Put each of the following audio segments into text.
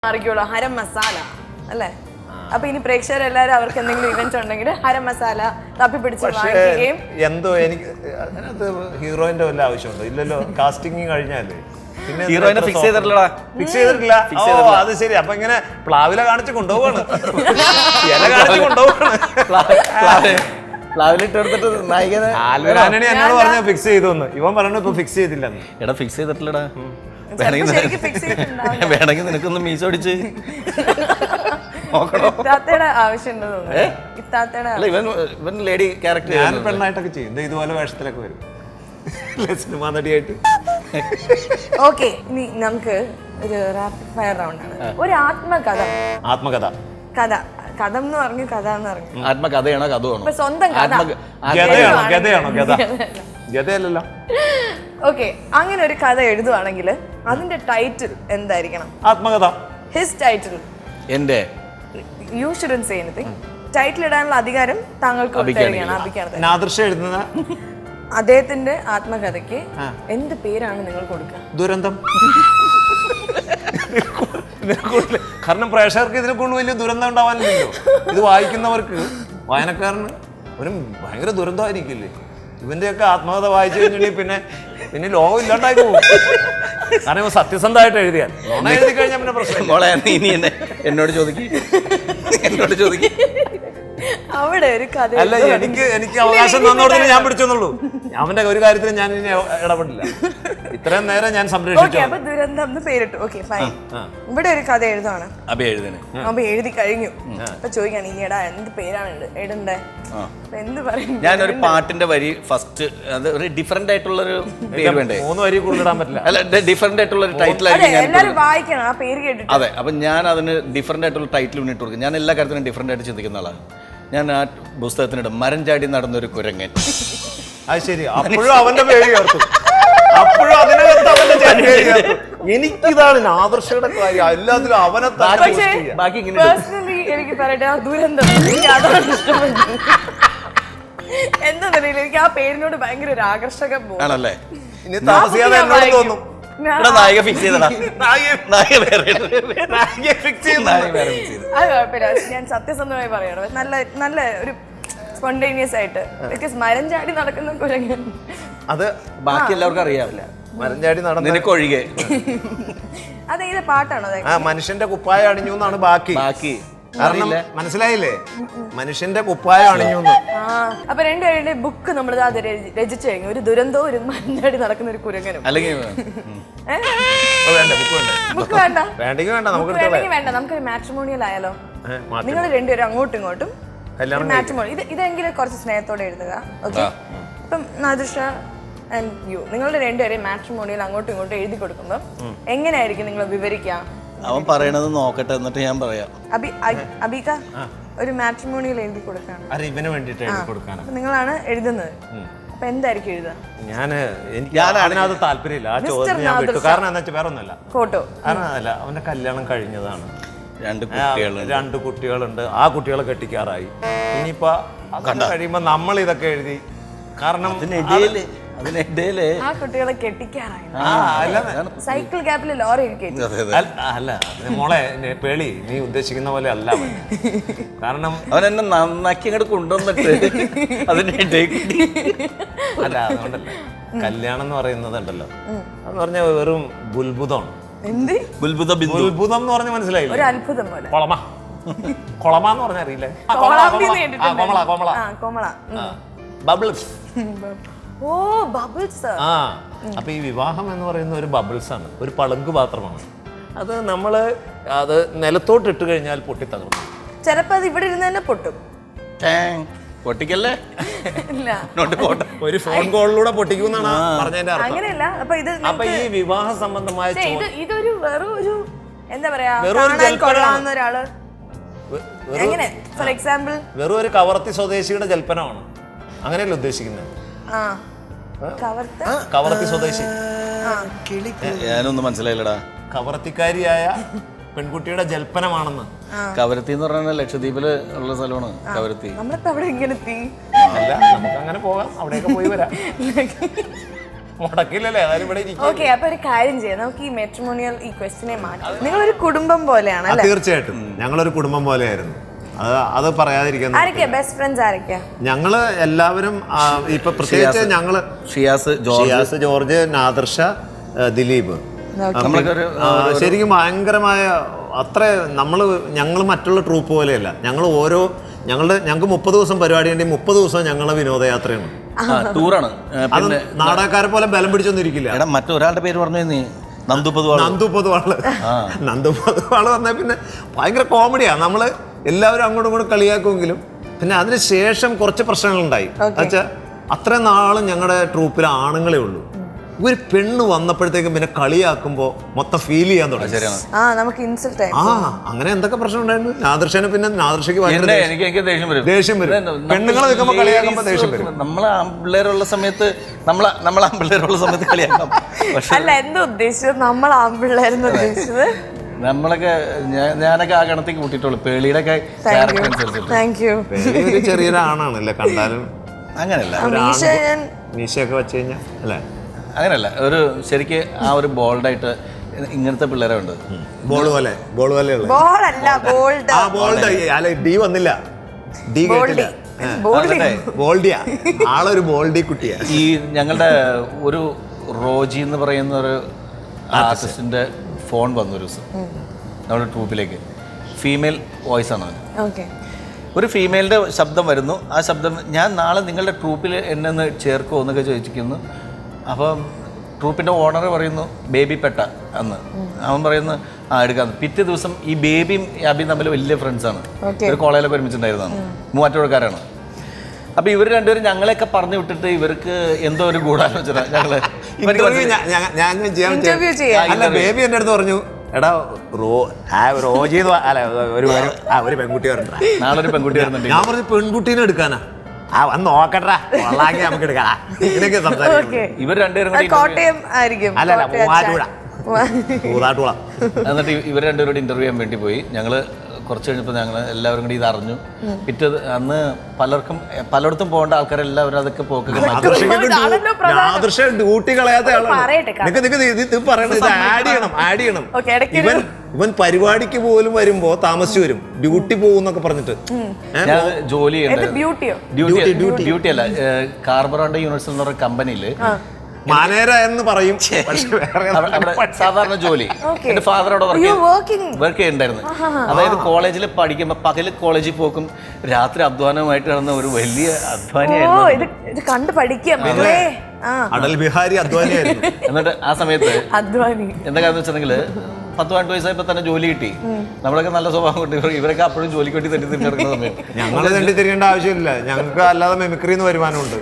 മാറിക്കോളൂ ഹരം മസാല അല്ലേ? അപ്പൊ ഇനി പ്രേക്ഷകരെല്ലാരും അവർക്ക് എന്തെങ്കിലും ഇവന്റ് ഉണ്ടെങ്കിൽ ഹരം മസാല തപ്പിപ്പിടിച്ച് വാങ്ങിക്കുകയും. എന്തോ എനിക്ക് അതിനകത്ത് ഹീറോയിന്റെ വല്ല ആവശ്യമുണ്ടോ? ഇല്ലല്ലോ. കാസ്റ്റിംഗ് കഴിഞ്ഞാല് പിന്നെ ഹീറോയിനെ ഫിക്സ് ചെയ്തിട്ടില്ലടാ. ഫിക്സ് ചെയ്തിട്ടില്ല. അത് ശരി. അപ്പൊ ഇങ്ങനെ പ്ലാവില കാണിച്ച് കൊണ്ടുപോവാണ്, ഇല കാണിച്ച് കൊണ്ടുപോവാണ്. പ്ലാവിലിട്ടെടുത്തിട്ട് നായികനെ ആൽവരാനണി എന്നോട് പറഞ്ഞ ഫിക്സ് ചെയ്തു. ഇവൻ പറഞ്ഞു ഇപ്പൊ ഫിക്സ് ചെയ്തില്ലെന്ന്. എടാ ഫിക്സ് ചെയ്തിട്ടില്ലടാ. വേണമെങ്കിൽ വേണമെങ്കിൽ നിനക്കൊന്ന് മീശ ഒടിച്ച് ഇത്താത്തയുടെ ആവശ്യമുണ്ടോ? ഇത്താത്തയുടെ ഇവൻ ലേഡി ക്യാരക്ടർ ഞാൻ പെണ്ണായിട്ടൊക്കെ ചെയ്യും. ഇതുപോലെ വേഷത്തിലൊക്കെ വരും, സിനിമാ നടിയായിട്ട്. ഓക്കെ, ഇനി നമുക്ക് ഒരു റാപ്പിഡ് ഫയർ റൗണ്ട് ആണ്. ഒരു ആത്മകഥ. ആത്മകഥ. കഥ. കഥ എന്ന് പറഞ്ഞു, കഥ എന്ന് പറഞ്ഞു. ആത്മകഥയാണോ കഥയാണോ? ഇപ്പൊ സ്വന്തം കഥ. ഗതയാണോ? ഗതയാണോ? ഗത ഗതയല്ലല്ലോ. ഓക്കെ, അങ്ങനെ ഒരു കഥ എഴുതുവാണെങ്കിൽ അതിന്റെ ടൈറ്റിൽ എന്തായിരിക്കണം? ആത്മകഥ. His title. എന്റെ U shouldn't say anything. Title ഇടാനുള്ള അധികാരം താങ്കൾക്ക് കൊടുക്കുകയാണ്. നാദൃശ എഴുതുന്ന അദ്ദേഹത്തിന്റെ ആത്മകഥയ്ക്ക് എന്ത് പേരാണ് നിങ്ങൾ കൊടുക്കുക? ദുരന്തം. കാരണം പ്രേക്ഷകർക്ക് ഇതിനെ കൊണ്ട് വലിയ ദുരന്തം ഉണ്ടാവാനില്ലല്ലോ. ഇത് വായിക്കുന്നവർക്ക്, വായനക്കാരന് ഒരു ഭയങ്കര ദുരന്തമായിരിക്കില്ലേ? ഇവന്റെയൊക്കെ ആത്മകഥ വായിച്ചു കഴിഞ്ഞിട്ടുണ്ടെങ്കിൽ പിന്നെ ലോകം ഇല്ലാണ്ടായി പോകും. കാരണം ഇവ സത്യസന്ധമായിട്ട് എഴുതിയാൽ എഴുതി കഴിഞ്ഞാൽ പിന്നെ പ്രശ്നം. എന്നോട് ചോദിക്കും അവിടെ ഒരു കഥ. അല്ല, എനിക്ക് അവകാശം തന്നോടത്തിന് ഞാൻ പിടിച്ചെന്നുള്ളൂ. അവന്റെ ഒരു കാര്യത്തിൽ ഞാൻ ഇനി ഇടപെടില്ല. ഇത്രയും നേരം ഞാൻ സംരക്ഷിച്ചു. അപ്പൊ ദുരന്തം എന്ന് പേരിട്ടു. Okay, fine. ഇവിടെ ഒരു കഥ എഴുതുവാണ്. അപ്പൊ എഴുതി കഴിഞ്ഞു. അപ്പൊ ചോദിക്കാണ് ഇനിടാ എന്ത് പേരാണ് ഇടണ്ടേ? എന്ത് പറയും? ഞാനൊരു പാട്ടിന്റെ വരി ഫസ്റ്റ്, അത് ഒരു ഡിഫറെന്റ് ആയിട്ടുള്ളൊരു പേര് വേണ്ടേ? 3 വരി കൂടുതൽ ഇടാൻ പറ്റില്ല. അല്ല, ഡിഫറെന്റ് ആയിട്ടുള്ള ഒരു ടൈറ്റിൽ ആയിരിക്കും. എല്ലാവരും വായിക്കണം ആ പേര് കേട്ടിട്ട്. അതെ, അപ്പൊ ഞാൻ അതിന് ഡിഫറെന്റ് ആയിട്ടുള്ള ടൈറ്റിൽ മുന്നിട്ട് കൊടുക്കും. ഞാൻ എല്ലാ കാര്യത്തിനും ഡിഫറെന്റ് ആയിട്ട് ചിന്തിക്കുന്ന ആളാണ്. ഞാൻ ആ പുസ്തകത്തിനിടെ മരം ചാടി നടന്നൊരു കുരങ്ങൻ. അത് ശരി. അപ്പോഴും അവന്റെ പേര് ചേർത്തു. അപ്പോഴും അതിനകത്ത് അവന്റെ പേര് ചേർത്തു. എനിക്കിതാണ് ആദർശയുടെ കാര്യം. എല്ലാത്തിലും അവനെ ബാക്കി ഇങ്ങനെ പേഴ്സണലി എനിക്ക് പറയട്ടെ, ആ ദുരന്തം എനിക്ക് അതാണ് ഇഷ്ടപ്പെട്ടത്. എന്താന്നറിയില്ല, എനിക്ക് ആ പേരിനോട് ഭയങ്കര ഒരു ആകർഷകം ആണല്ലേ. ഇനി താമസിയാതെ എന്നോട് തോന്നും നായിക ഫിക്സ് ചെയ്തടാ. അത് കുഴപ്പമില്ല. ഞാൻ സത്യസന്ധമായി പറയണം, നല്ല ഒരു സ്പോണ്ടേനിയസ് ആയിട്ട്. ബിക്കോസ് മരം ചാടി നടക്കുന്ന കുരങ്ങൻ, അത് ബാക്കി എല്ലാവർക്കും അറിയാവില്ല. മരം ചാടി നടന്ന നിനക്കൊഴികെ. അത് ഏത് പാട്ടാണോ? മനുഷ്യന്റെ കുപ്പായ അണിഞ്ഞു എന്നാണ് ബാക്കി. കാരണം മനസ്സിലായില്ലേ? മനുഷ്യന്റെ കുപ്പായ അണിഞ്ഞു. അപ്പൊ രണ്ടുപേരുടെ ബുക്ക് നമ്മൾ രചിച്ചു കഴിഞ്ഞു. ഒരു ദുരന്തവും ഒരു മഞ്ഞാടി നടക്കുന്ന ഒരു കുരങ്ങനും. അല്ലെങ്കിൽ ബുക്ക് വേണ്ട, വേണ്ടെങ്കിൽ വേണ്ട, നമുക്കൊരു മാട്രിമോണിയൽ ആയാലോ? നിങ്ങൾ രണ്ടുപേരും അങ്ങോട്ടും ഇങ്ങോട്ടും മാട്രിമോണി. ഇതെങ്കിലും കുറച്ച് സ്നേഹത്തോടെ എഴുതുക. ഓക്കെ, ഇപ്പം നാദിർഷ ആൻഡ് യു, നിങ്ങളുടെ രണ്ടുപേരെയും മാട്രിമോണിയൽ അങ്ങോട്ടും ഇങ്ങോട്ടും എഴുതി കൊടുക്കുമ്പോൾ എങ്ങനെയായിരിക്കും നിങ്ങൾ വിവരിക്കാം? അവൻ പറയണത് നോക്കട്ടെ, എന്നിട്ട് ഞാൻ പറയാം. അബീക ഒരു മാട്രിമോണിയൽ എഴുതി കൊടുക്കാണ്. ഇവന് വേണ്ടിട്ട് എഴുതി കൊടുക്കാണ്. നിങ്ങളാണ് എഴുതുന്നത്. അപ്പൊ എന്തായിരിക്കും എഴുതുക? ഞാൻ അതിനകത്ത് താല്പര്യമില്ല. ആ ചോദ്യം ഞാൻ വിട്ടു. കാരണം എന്താ വെച്ചാൽ വേറെ ഒന്നല്ല, ഫോട്ടോ. കാരണം അതല്ല, അവന്റെ കല്യാണം കഴിഞ്ഞതാണ്, 2 കുട്ടികളുണ്ട്. ആ കുട്ടികളെ കെട്ടിക്കാറായി. ഇനിയിപ്പോ കഴിയുമ്പോ നമ്മൾ ഇതൊക്കെ എഴുതി, കാരണം അതിനിടയില് ആ കുട്ടികളെ കെട്ടിക്കാറായി. സൈക്കിൾ ഗ്യാപ്പിൽ ലോറി അല്ല മോളെ പേളി, നീ ഉദ്ദേശിക്കുന്ന പോലെ അല്ല. കാരണം അവൻ എന്നെ നന്നാക്കി അങ്ങോട്ട് കൊണ്ടുവന്നിട്ട് അതിനിടയിൽ അല്ല, അതുകൊണ്ടല്ല. കല്യാണം എന്ന് പറയുന്നത് ഉണ്ടല്ലോ, എന്ന് പറഞ്ഞ വെറും ബുൽബുദമാണ്. ബുൽബുദം എന്ന് പറഞ്ഞ മനസ്സിലായില്ല? ഒരു അത്ഭുതം പോലെ. കൊളമ എന്ന് പറഞ്ഞ അറിയില്ലേ? ബബിൾസ്. ഓ, ബബിൾസ്. അപ്പൊ ഈ വിവാഹം എന്ന് പറയുന്ന ഒരു ബബിൾസ് ആണ്, ഒരു പളുങ്ക് പാത്രമാണ്. അത് നമ്മള് അത് നിലത്തോട്ട് ഇട്ട് കഴിഞ്ഞാൽ പൊട്ടിത്തകർന്നു. ചിലപ്പോ അത് ഇവിടെ ഇരുന്ന് തന്നെ പൊട്ടും. പൊട്ടിക്കല്ലേ? ഒരു ഫോൺ കോളിലൂടെ പൊട്ടിക്കുമെന്നാണ് പറഞ്ഞതിന്റെ അർത്ഥം. അങ്ങനെയല്ല. അപ്പൊ ഈ വിവാഹ സംബന്ധമായ ഇതൊരു വെറൊരു എന്താ പറയാ, കൊള്ളാവുന്ന ഒരാള് എങ്ങനെ, ഫോർ എക്സാമ്പിൾ വെറും ഒരു കവർത്തി സ്വദേശിയുടെ ജൽപ്പനമാണ്. അങ്ങനെയല്ല ഉദ്ദേശിക്കുന്നത്? കവർത്തി സ്വദേശി. ഞാനൊന്നും മനസ്സിലായില്ലടാ. കവർത്തിക്കാരിയായ പെൺകുട്ടിയുടെ ജൽപ്പനമാണെന്ന്. കവരത്തി എന്ന് പറഞ്ഞാൽ ലക്ഷദ്വീപില് ഉള്ള സ്ഥലമാണ് കവരത്തി. നമ്മളിപ്പോ അവിടെ എങ്ങനെ അല്ല, നമുക്ക് അങ്ങനെ പോകാം, അവിടെയൊക്കെ പോയി വരാം. മുടക്കില്ലല്ലേ ആരും ഇവിടെ ഇരിക്കും. ഓക്കെ, അപ്പൊ ഒരു കാര്യം ചെയ്യാം, നമുക്ക് ഈ മെട്രിമോണിയൽ ഈ ക്വസ്റ്റിനെ മാറ്റാം. നിങ്ങളൊരു കുടുംബം പോലെയാണ് അല്ലേ? തീർച്ചയായിട്ടും ഞങ്ങളൊരു കുടുംബം പോലെയായിരുന്നു. അത് പറയാതിരിക്കാൻ. ആരൊക്കെയാ ബെസ്റ്റ് ഫ്രണ്ട്സ്? ആരൊക്കെയാ? ഞങ്ങള് എല്ലാവരും ഇപ്പൊ പ്രത്യേകിച്ച് ഞങ്ങള് ഷിയാസ്, ജോർജ്, നാദിർഷ, ദിലീപ്, ശരിക്കും ഭയങ്കരമായ അത്ര ഞങ്ങൾ മറ്റുള്ള ട്രൂപ്പ് പോലെയല്ല. ഞങ്ങൾക്ക് 30 ദിവസം പരിപാടി ഉണ്ട്. 30 ദിവസം ഞങ്ങളെ വിനോദയാത്രയാണ്, ടൂറാണ്. അത് നാടകക്കാരെ പോലെ ബലം പിടിച്ചൊന്നിരിക്കില്ല. എടാ മറ്റൊരാളുടെ പേര് പറഞ്ഞു നീ, നന്ദു പൊതുവാള് വന്നാൽ പിന്നെ ഭയങ്കര കോമഡിയാണ്. നമ്മള് എല്ലാവരും അങ്ങോട്ടും ഇങ്ങോട്ടും കളിയാക്കുമെങ്കിലും പിന്നെ അതിന് ശേഷം കുറച്ച് പ്രശ്നങ്ങളുണ്ടായി. എന്നുവെച്ചാൽ അത്രയും നാളും ഞങ്ങളുടെ ട്രൂപ്പിൽ ആണുങ്ങളെ ഉള്ളൂ. ഒരു പെണ്ണ് വന്നപ്പോഴത്തേക്കും പിന്നെ കളിയാക്കുമ്പോ മൊത്തം ഫീൽ ചെയ്യാൻ തുടങ്ങി. അങ്ങനെ എന്തൊക്കെ പ്രശ്നം ഉണ്ടായിരുന്നു. നാദർഷയ്ക്ക് ദേഷ്യം വരും. പെണ്ണുങ്ങളെ നിൽക്കുമ്പോ കളിയാക്കുമ്പോ ദേഷ്യം വരും. നമ്മളെ ആൺപിള്ളേരുള്ള സമയത്ത് നമ്മളെ ആൺപിള്ളേരുള്ള സമയത്ത് കളിയാക്കാം. നമ്മളൊക്കെ ഞാനൊക്കെ ആ ഗണത്തേക്ക് കൂട്ടിയിട്ടുള്ളൂ. പേളിയുടെ ക്യാരക്ടർ അനുസരിച്ചിട്ട് ചെറിയൊരാണാണല്ലേ കണ്ടാലും. അങ്ങനെയല്ല, മീശയൊക്കെ വെച്ച് കഴിഞ്ഞാൽ അല്ലേ, അങ്ങനെയല്ല. ഒരു ശരിക്ക് ആ ഒരു ബോൾഡായിട്ട് ഇങ്ങനത്തെ പിള്ളേരെ ഉണ്ട്. ബോൾ പോലെ ഡി വന്നില്ല, ഡി കേട്ടില്ല. ആളൊരു ബോൾഡി കുട്ടിയാ. ഈ ഞങ്ങളുടെ ഒരു റോജി എന്ന് പറയുന്ന ഒരു ആർട്ടിസ്റ്റിന്റെ ഫോൺ വന്നു ഒരു ദിവസം നമ്മുടെ ട്രൂപ്പിലേക്ക്. ഫീമെയിൽ വോയിസ് ആണ്. ഒരു ഫീമെയിലിന്റെ ശബ്ദം വരുന്നു. ആ ശബ്ദം ഞാൻ നാളെ നിങ്ങളുടെ ട്രൂപ്പിൽ എന്നെ ഒന്ന് ചേർക്കുമോ എന്നൊക്കെ ചോദിക്കുന്നു. അപ്പം ട്രൂപ്പിൻ്റെ ഓണർ പറയുന്നു ബേബി പെട്ട അന്ന്. അവൻ പറയുന്നു എടുക്കാന്ന്. പിറ്റേ ദിവസം ഈ ബേബിയും അബിയും തമ്മിൽ വലിയ ഫ്രണ്ട്സാണ്. ഒരു കോളേജിലൊക്കെ ഒരുമിച്ചിട്ടുണ്ടായിരുന്നതാണ്. മൂവാറ്റുപുഴക്കാരാണ്. അപ്പോൾ ഇവർ രണ്ടുപേരും ഞങ്ങളെയൊക്കെ പറഞ്ഞു വിട്ടിട്ട് ഇവർക്ക് എന്തോ ഒരു ഗൂഢാലോചന. ബേബി എൻ്റെ അടുത്ത് പറഞ്ഞു, എടാ റോജി ഒരു പെൺകുട്ടി വരണ്ട, നാളെ ഒരു പെൺകുട്ടി വരുന്നുണ്ട്. ഞാൻ പറഞ്ഞു പെൺകുട്ടീനെ എടുക്കാനാ, വന്ന് നോക്കട്ടെ, നമുക്ക് എടുക്കാം. ഇങ്ങനെയൊക്കെ സംസാരിക്കും. ഇവർ രണ്ടുപേരും എന്നിട്ട് ഇവർ രണ്ടുപേരോട് ഇന്റർവ്യൂ ചെയ്യാൻ വേണ്ടി പോയി. ഞങ്ങള് കുറച്ച് കഴിഞ്ഞപ്പോൾ ഞങ്ങൾ എല്ലാവരും കൂടി ഇത് അറിഞ്ഞു. അന്ന് പലയിടത്തും പോകേണ്ട ആൾക്കാരെല്ലാവരും അതൊക്കെ പോക്കൊക്കെ ഡ്യൂട്ടി കളയാത്ത ഇവൻ പരിപാടിക്ക് പോലും വരുമ്പോ താമസിച്ചു വരും, ഡ്യൂട്ടി പോകുന്നൊക്കെ പറഞ്ഞിട്ട്. ഞാൻ ജോലി ഡ്യൂട്ടി അല്ല, കാർബറോണ്ട യൂണിവേഴ്സൽ എന്ന് പറയുന്ന കമ്പനിയില് മാനേജർ എന്ന് പറയും. സാധാരണ ജോലി. എന്റെ ഫാദർ അവിടെ വർക്ക് ചെയ്യുന്നുണ്ടായിരുന്നു. അതായത് കോളേജിൽ പഠിക്കുമ്പോ പകല് കോളേജിൽ പോക്കും, രാത്രി അധ്വാനമായിട്ട് നടന്ന ഒരു വലിയ അധ്വാനിയായിരുന്നു. അടൽ ബിഹാരി അദ്വാനിയായിരുന്നു. എന്നിട്ട് ആ സമയത്ത് എന്തൊക്കെയാന്ന് വെച്ചിട്ടുണ്ടെങ്കിൽ 10-12 വയസ്സായപ്പോ തന്നെ ജോലി കിട്ടി. നമ്മളൊക്കെ നല്ല സ്വഭാവം കൊണ്ട് ഇവരൊക്കെ അപ്പോഴും ജോലിക്ക് വേണ്ടി തെറ്റി തിരിഞ്ഞെടുക്കുന്ന സമയം. ഞങ്ങൾ തെണ്ടി തിരിയേണ്ട ആവശ്യമില്ല, ഞങ്ങൾക്ക് അല്ലാതെ മെമിക്രിന്ന് വരുമാനമുണ്ട്.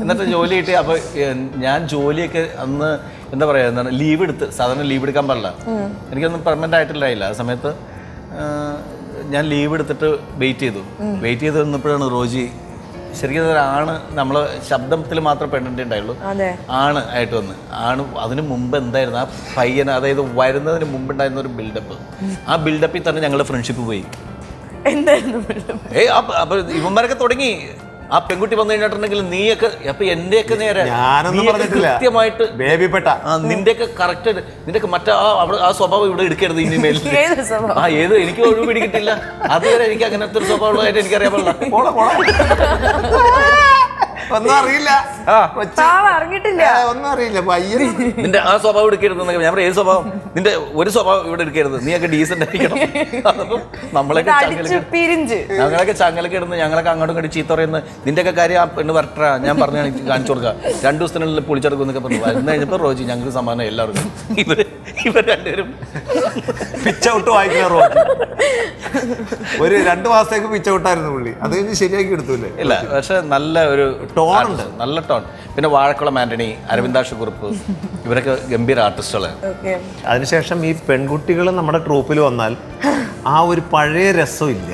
എന്നിട്ട് ജോലി കിട്ടി. അപ്പൊ ഞാൻ ജോലിയൊക്കെ അന്ന് എന്താ പറയാ, എന്താണ് ലീവ് എടുത്ത്, സാധാരണ ലീവ് എടുക്കാൻ പാടില്ല, എനിക്കൊന്നും പെർമനന്റ് ആയിട്ടില്ലായില്ല ആ സമയത്ത്. ഞാൻ ലീവ് എടുത്തിട്ട് വെയിറ്റ് ചെയ്ത് വന്നപ്പോഴാണ് റോജി ശരിക്കും ആണ്. നമ്മള് ശബ്ദത്തിൽ മാത്രം പെണ്ണിൻ്റെ ഉണ്ടായുള്ളൂ, ആണ് ആയിട്ട് വന്ന്. അതിന് മുമ്പ് എന്തായിരുന്നു ആ പയ്യന്, അതായത് വരുന്നതിന് മുമ്പ് ഉണ്ടായിരുന്ന ഒരു ബിൽഡപ്പ്. ആ ബിൽഡപ്പിൽ തന്നെ ഞങ്ങളുടെ ഫ്രണ്ട്ഷിപ്പ് പോയി. അപ്പൊ ഇവന്മാരൊക്കെ തുടങ്ങി. ആ പെൺകുട്ടി വന്നു കഴിഞ്ഞിട്ടുണ്ടെങ്കിൽ നീയൊക്കെ അപ്പൊ എന്റെയൊക്കെ നേരെ കൃത്യമായിട്ട് നിന്റെയൊക്കെ കറക്റ്റ്, നിന്റെയൊക്കെ മറ്റേ ആ സ്വഭാവം ഇവിടെ എടുക്കരുത് ഇനിമേൽ. ഏത് എനിക്ക് ഒഴിവ് പിടിക്കിട്ടില്ല. അതുവരെ എനിക്ക് അങ്ങനത്തെ ഒരു സ്വഭാവമായിട്ട് എനിക്കറിയാൻ പാടില്ല. ഒന്നും അറിയില്ല, ഒന്നും അറിയില്ല. നിന്റെ ആ സ്വഭാവം എടുക്കരുത്. ഞാൻ പറയാം, ഏത് സ്വഭാവം? നിന്റെ ഒരു സ്വഭാവം ഇവിടെ എടുക്കരുത്, നീയൊക്കെ ഡീസന്റ് ആയിരിക്കണം. അതപ്പം ഞങ്ങളൊക്കെ ചങ്ങലൊക്കെ ഇടുന്നു, ഞങ്ങളൊക്കെ അങ്ങോട്ടും ഇങ്ങോട്ട് ചീത്ത പറയുന്നത്. നിന്റെയൊക്കെ കാര്യം ആ പെണ്ണ് വരട്ടാ, ഞാൻ പറഞ്ഞു കാണിച്ചു കൊടുക്കുക, 2 ദിവസത്തിനുള്ളിൽ പൊളിച്ചെടുക്കും എന്നൊക്കെ പറഞ്ഞു. വരുന്ന കഴിഞ്ഞപ്പോൾ റോജി ഞങ്ങൾക്ക് സമാനം എല്ലാവർക്കും. ഇവർ രണ്ടുപേരും പിച്ചൗട്ട് വായിക്കുന്ന റോജി ഒരു 2 മാസത്തേക്ക് പിച്ചൗട്ടായിരുന്നു പുള്ളി. അത് കഴിഞ്ഞ് ശരിയാക്കി എടുത്തൂല്ലേ? ഇല്ല, പക്ഷെ നല്ല ഒരു ടോണുണ്ട്, നല്ല ടോൺ. പിന്നെ വാഴക്കുളം ആന്റണി, അരവിന്ദാക്ഷക്കുറുപ്പ്, ഇവരൊക്കെ ഗംഭീര ആർട്ടിസ്റ്റുകളാണ്. അതിനുശേഷം ഈ പെൺകുട്ടികൾ നമ്മുടെ ട്രൂപ്പിൽ വന്നാൽ ആ ഒരു പഴയ രസം ഇല്ല.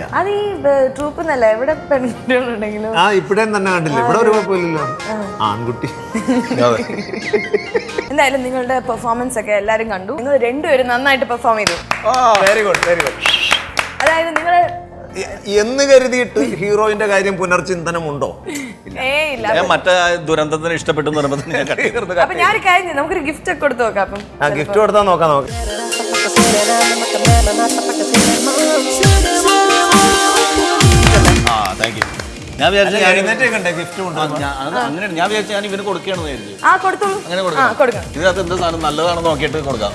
ഇപ്പഴേ തന്നെ കണ്ടില്ല, ഇവിടെ ഒരു കുഴപ്പമില്ലല്ലോ, ആൺകുട്ടി. എന്തായാലും നിങ്ങളുടെ പെർഫോമൻസ് ഒക്കെ എല്ലാരും കണ്ടു. നിങ്ങൾ രണ്ടുപേരും നന്നായിട്ട് പെർഫോം ചെയ്തു. Very good, very good. അതായത് നിങ്ങൾ എന്ന് കരുതിയിട്ട് ഹീറോയിന്റെ കാര്യം പുനർചിന്തനമുണ്ടോ? ഇല്ല. ഞാൻ മറ്റേ ദുരന്തത്തിന് ഇഷ്ടപ്പെട്ടു എന്ന് പറയുമ്പോൾ തന്നെ ഞാൻ cut ചെയ്തു. അപ്പൊ ഞാൻ കഴിഞ്ഞു, നമുക്കൊരു ഗിഫ്റ്റ് ഒക്കെ കൊടുത്തു നോക്കാം. അപ്പം ആ ഗിഫ്റ്റ് കൊടുത്താൽ നോക്കാം നമുക്ക്. ആ താങ്ക് യു. ഞാൻ വിചാരിച്ചു ഗിഫ്റ്റ് കൊണ്ടു അങ്ങനെ ഞാൻ വിചാരിച്ചു ഞാൻ ഇവന് കൊടുക്കുകയാണെന്ന് വിചാരിച്ചു. ആ കൊടുത്തോളൂ. അങ്ങനെ കൊടുക്കാം. ഇതിനകത്ത് എന്ത് സാധനം നല്ലതാണെന്ന് നോക്കിയിട്ട് കൊടുക്കാം.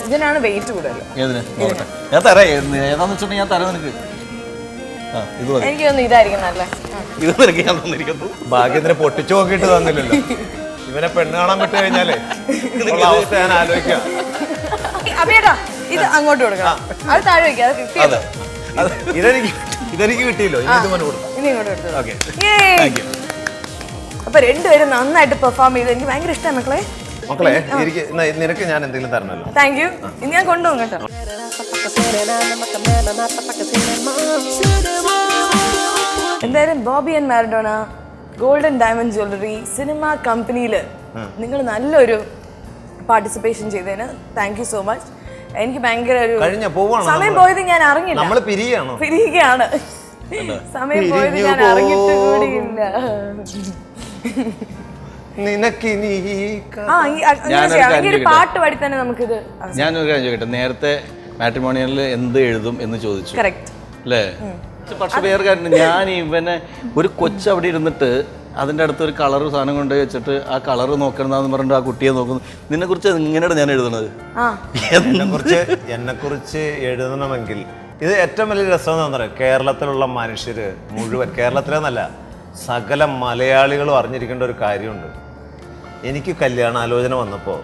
ഇതിനാണ് വെയിറ്റ് കൂടുതൽ. ഏതിന് നോക്കട്ടെ, ഞാൻ തരാം. ഏതാന്ന് വെച്ചിട്ടുണ്ടെങ്കിൽ ഞാൻ തരാം നിനക്ക്. ആ ഇത് മതി. എനിക്ക് തോന്നുന്നു ഇതായിരിക്കും നല്ല. ഇത് നിനക്ക് ഞാൻ തന്നിരിക്കുന്നു. ഭാഗ്യത്തിന് പൊട്ടിച്ചു നോക്കിയിട്ട് തന്നില്ലല്ലോ. ഇവനെ പെണ്ണ് കാണാൻ വിട്ടു കഴിഞ്ഞാലേ ഉള്ള അവസ്ഥ ഞാൻ ആലോചിക്കാം. അഭിയേട്ടാ ഇത് അങ്ങോട്ട് കൊടുക്കണം, അത് താഴെ വെക്കുക. അത് കിട്ടിയത് ഇതെനിക്ക് കിട്ടിയല്ലോ. ഇനി ഇത് മോനെ കൊടുക്കാം. ഇനി ഇങ്ങോട്ട് കൊടുത്തു. Okay Yay! Thank you. അപ്പൊ രണ്ടുപേരും നന്നായിട്ട് പെർഫോം ചെയ്ത് എനിക്ക് ഭയങ്കര ഇഷ്ടമാണ് മക്കളെ. മക്കളെ നിനക്ക് ഞാൻ എന്തെങ്കിലും തരണല്ലോ. Thank you. ഇനി ഞാൻ കൊണ്ടുപോകും കേട്ടോ. എന്തായാലും Bobby and Maradona golden diamond jewellery cinema കമ്പനിയിൽ നിങ്ങൾ നല്ലൊരു പാർട്ടിസിപ്പേഷൻ ചെയ്തതിന് താങ്ക് യു സോ മച്ച്. എനിക്ക് ഭയങ്കര ഒരു സമയം പോയത് ഞാൻ അറിഞ്ഞില്ല. നമ്മൾ പിരിയുകയാണ്. സമയം പോയത് ഞാൻ അറിഞ്ഞിട്ട് കൂടിയില്ല. പാട്ട് പാടി തന്നെ നമുക്കിത്. ഞാനൊരു കാര്യം ചോദിക്കട്ടെ, നേരത്തെ മാട്രിമോണിയലിൽ എന്ത് എഴുതും എന്ന് ചോദിച്ചു അല്ലേ? പക്ഷെ വേറെ കാര്യം, ഞാൻ ഇവനെ ഒരു കൊച്ചു അവിടെ ഇരുന്നിട്ട് അതിൻ്റെ അടുത്ത് ഒരു കളർ സാധനം കൊണ്ട് വെച്ചിട്ട് ആ കളർ നോക്കണമെന്ന് പറഞ്ഞിട്ട് ആ കുട്ടിയെ നോക്കുന്നു. നിന്നെ കുറിച്ച് എങ്ങനെയാണ് ഞാൻ എഴുതണത്? എന്നെ കുറിച്ച് എഴുതണമെങ്കിൽ ഇത് ഏറ്റവും വലിയ രസം എന്താ പറയുക, കേരളത്തിലുള്ള മനുഷ്യര് മുഴുവൻ, കേരളത്തിലെന്നല്ല സകല മലയാളികളും അറിഞ്ഞിരിക്കേണ്ട ഒരു കാര്യമുണ്ട്. എനിക്ക് കല്യാണാലോചന വന്നപ്പോൾ